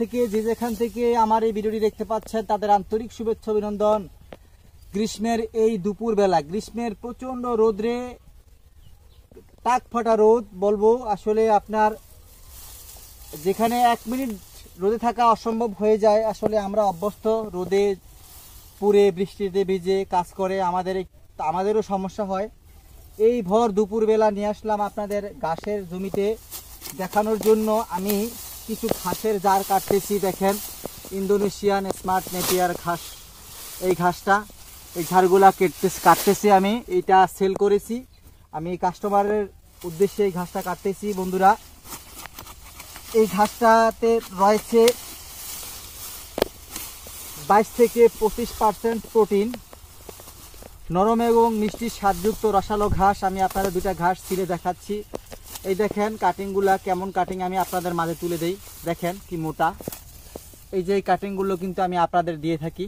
থেকে যে যেখান থেকে আমার এই ভিডিওটি দেখতে পাচ্ছেন তাদের আন্তরিক শুভেচ্ছা অভিনন্দন। গ্রীষ্মের এই দুপুর বেলা, গ্রীষ্মের প্রচন্ড রোদ্রে, টাক ফাটা রোদ বলবো আসলে, আপনার যেখানে 1 মিনিট রোদে থাকা অসম্ভব হয়ে যায়। আসলে আমরা অভ্যস্ত রোদে পুড়ে বৃষ্টিতে ভিজে কাজ করে, আমাদেরও সমস্যা হয়। এই ভর দুপুরবেলা নিয়ে আসলাম আপনাদের ঘাসের জমিতে দেখানোর জন্য। আমি কিছু ঘাসের জার কাটতেছি। দেখেন, ইন্দোনেশিয়ান স্মার্ট নেপিয়ার ঘাস, এই ঘাসটা, এই ঝাড়গুলা কাটতেছি আমি। এইটা সেল করেছি আমি কাস্টমারের উদ্দেশ্যে, এই ঘাসটা কাটতেছি। বন্ধুরা, এই ঘাসটাতে রয়েছে 22 থেকে 25% প্রোটিন, নরম এবং মিষ্টি স্বাদযুক্ত রসালো ঘাস। আমি আপনাদের দুটা ঘাস ছিঁড়ে দেখাচ্ছি। এই দেখেন কাটিংগুলা কেমন কাটিং, আমি আপনাদের মাঝে তুলে দেই। দেখেন কি মোটা। এই যে এই কাটিংগুলো কিন্তু আমি আপনাদের দিয়ে থাকি।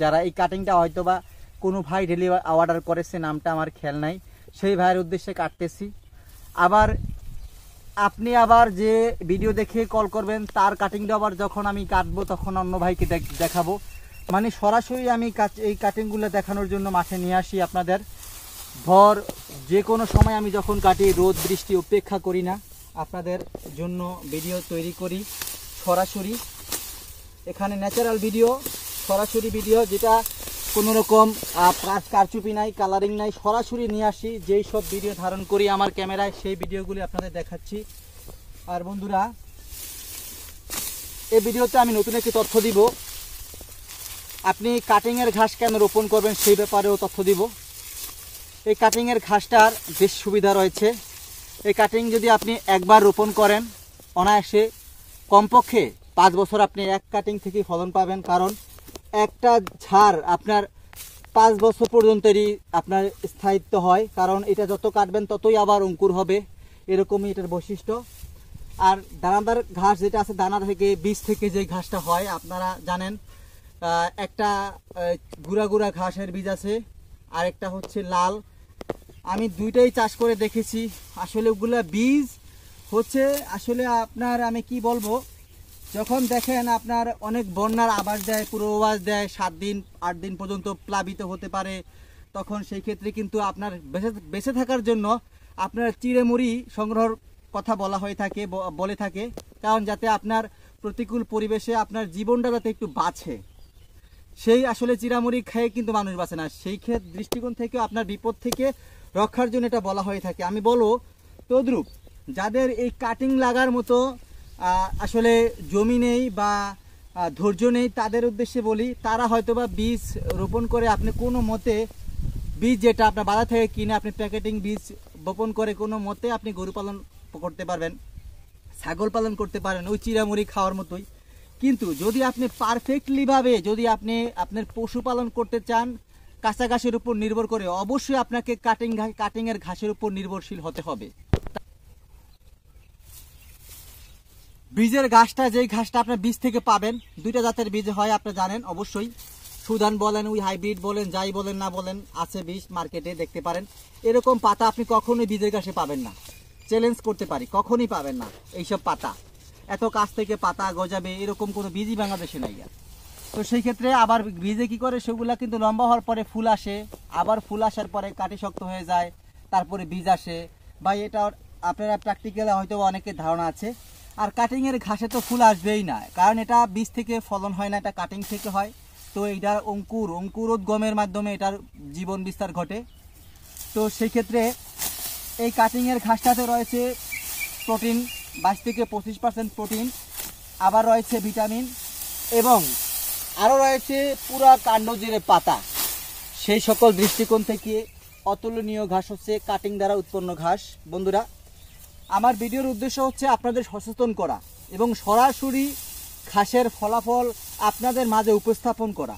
যারা এই কাটিংটা হয়তো বা কোনো ভাই ডেলিভারি অর্ডার করেছে, নামটা আমার খেয়াল নাই, সেই ভাইয়ের উদ্দেশ্যে কাটতেছি। আবার আপনি আবার যে ভিডিও দেখে কল করবেন, তার কাটিংটা আবার যখন আমি কাটবো তখন অন্য ভাইকে দেখাবো। মানে সরাসরি আমি এই কাটিংগুলো দেখানোর জন্য মাঠে নিয়ে আসি আপনাদের। ভর যে কোনো সময় আমি যখন কাটি, রোদ বৃষ্টি উপেক্ষা করি না, আপনাদের জন্য ভিডিও তৈরি করি সরাসরি। এখানে ন্যাচারাল ভিডিও, সরাসরি ভিডিও, যেটা কোনো রকম কারচুপি নাই, কালারিং নাই, সরাসরি নিয়ে আসি। যেই সব ভিডিও ধারণ করি আমার ক্যামেরায়, সেই ভিডিওগুলি আপনাদের দেখাচ্ছি। আর বন্ধুরা, এই ভিডিওতে আমি নতুন একটি তথ্য দিব। আপনি কাটিংয়ের ঘাস কেন রোপণ করবেন সেই ব্যাপারেও তথ্য দিব। এই কাটিংয়ের ঘাসটার বেশ সুবিধা রয়েছে। এই কাটিং যদি আপনি একবার রোপণ করেন, অনায়াসে কমপক্ষে 5 বছর আপনি এক কাটিং থেকে ফলন পাবেন। কারণ একটা ঝাড় আপনার 5 বছর পর্যন্তই আপনার স্থায়িত্ব হয়। কারণ এটা যত কাটবেন ততই আবার অঙ্কুর হবে, এরকমই এটার বৈশিষ্ট্য। আর দানাদার ঘাস যেটা আছে, দানা থেকে, বীজ থেকে যে ঘাসটা হয়, আপনারা জানেন, একটা গুঁড়া গুঁড়া ঘাসের বীজ আছে, আর একটা হচ্ছে লাল। আমি দুইটাই চাষ করে দেখেছি। আসলে ওগুলা বীজ হচ্ছে আসলে আপনার, আমি কি বলবো, যখন দেখেন আপনার অনেক বন্যার আবাস দেয়, পূর্বাভাস দেয়, 7 দিন 8 দিন পর্যন্ত প্লাবিত হতে পারে, তখন সেই ক্ষেত্রে কিন্তু আপনার বেঁচে থাকার জন্য আপনার চিড়েমুড়ি সংগ্রহের কথা বলে থাকে। কারণ যাতে আপনার প্রতিকূল পরিবেশে আপনার জীবনটা যাতে একটু বাঁচে, সেই আসলে চিড়ামুড়ি খেয়ে কিন্তু মানুষ বাঁচে না। সেই দৃষ্টিকোণ থেকে আপনার বিপদ থেকে রক্ষার জন্য এটা বলা হয়ে থাকে। আমি বলবো তদ্রূপ যাদের এই কাটিং লাগার মতো আসলে জমি নেই বা ধৈর্য নেই, তাদের উদ্দেশ্যে বলি, তারা হয়তো বা বীজ রোপণ করে আপনি কোনো মতে, বীজ যেটা আপনার বাজার থেকে কিনে আপনি প্যাকেটিং বীজ বপন করে কোনো মতে আপনি গরু পালন করতে পারবেন, ছাগল পালন করতে পারেন, ওই চিড়ামুড়ি খাওয়ার মতোই। কিন্তু যদি আপনি পারফেক্টলিভাবে যদি আপনি আপনার পশুপালন করতে চান, কাঁচা ঘাসের উপর নির্ভর করে, অবশ্যই আপনাকে কাটিংয়ের ঘাসের উপর নির্ভরশীল হতে হবে। বীজের ঘাসটা, যেই ঘাসটা আপনার বীজ থেকে পাবেন, দুইটা জাতের বীজ হয় আপনি জানেন অবশ্যই। সুদান বলেন, ওই হাইব্রিড বলেন, যাই বলেন না বলেন, আছে বীজ মার্কেটে দেখতে পারেন। এরকম পাতা আপনি কখনোই বীজের ঘাসে পাবেন না, চ্যালেঞ্জ করতে পারি, কখনই পাবেন না। এইসব পাতা এত কাছ থেকে পাতা গজাবে, এরকম কোনো বীজই বাংলাদেশে নাই। তো সেই ক্ষেত্রে আবার বীজে কি করে, সেগুলা কিন্তু লম্বা হওয়ার পরে ফুল আসে, আবার ফুল আসার পরে কাটি শক্ত হয়ে যায়, তারপরে বীজ আসে। বা এটা আপনারা প্র্যাকটিক্যালে হয়তো অনেকের ধারণা আছে। আর কাটিংয়ের ঘাসে তো ফুল আসবেই না, কারণ এটা বীজ থেকে ফলন হয় না, এটা কাটিং থেকে হয়। তো এটার অঙ্কুরোদ্গমের মাধ্যমে এটার জীবন বিস্তার ঘটে। তো সেই ক্ষেত্রে এই কাটিংয়ের ঘাসটাতে রয়েছে প্রোটিন, 22 থেকে 25% প্রোটিন, আবার রয়েছে ভিটামিন, এবং আরও রয়েছে পুরা কাণ্ডজিরে পাতা। সেই সকল দৃষ্টিকোণ থেকে অতুলনীয় ঘাস হচ্ছে কাটিং দ্বারা উৎপন্ন ঘাস। বন্ধুরা, আমার ভিডিওর উদ্দেশ্য হচ্ছে আপনাদের সচেতন করা এবং সরাসরি ঘাসের ফলাফল আপনাদের মাঝে উপস্থাপন করা,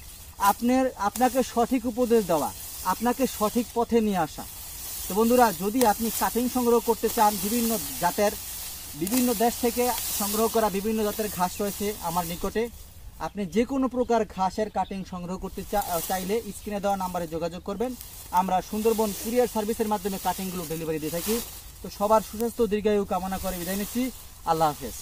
আপনাকে সঠিক উপদেশ দেওয়া, আপনাকে সঠিক পথে নিয়ে আসা। তো বন্ধুরা, যদি আপনি কাটিং সংগ্রহ করতে চান, বিভিন্ন দেশ থেকে সংগ্রহ করা বিভিন্ন জাতের ঘাস রয়েছে আমার নিকটে। আপনি যে কোনো প্রকার ঘাসের কাটিং সংগ্রহ করতে চাইলে স্ক্রিনে দেওয়া নাম্বারে যোগাযোগ করবেন। আমরা সুন্দরবন কুরিয়ার সার্ভিসের মাধ্যমে কাটিংগুলো ডেলিভারি দিয়ে থাকি। তো সবার সুস্বাস্থ্য দীর্ঘায়ু কামনা করে বিদায় নিচ্ছি। আল্লাহ হাফেজ।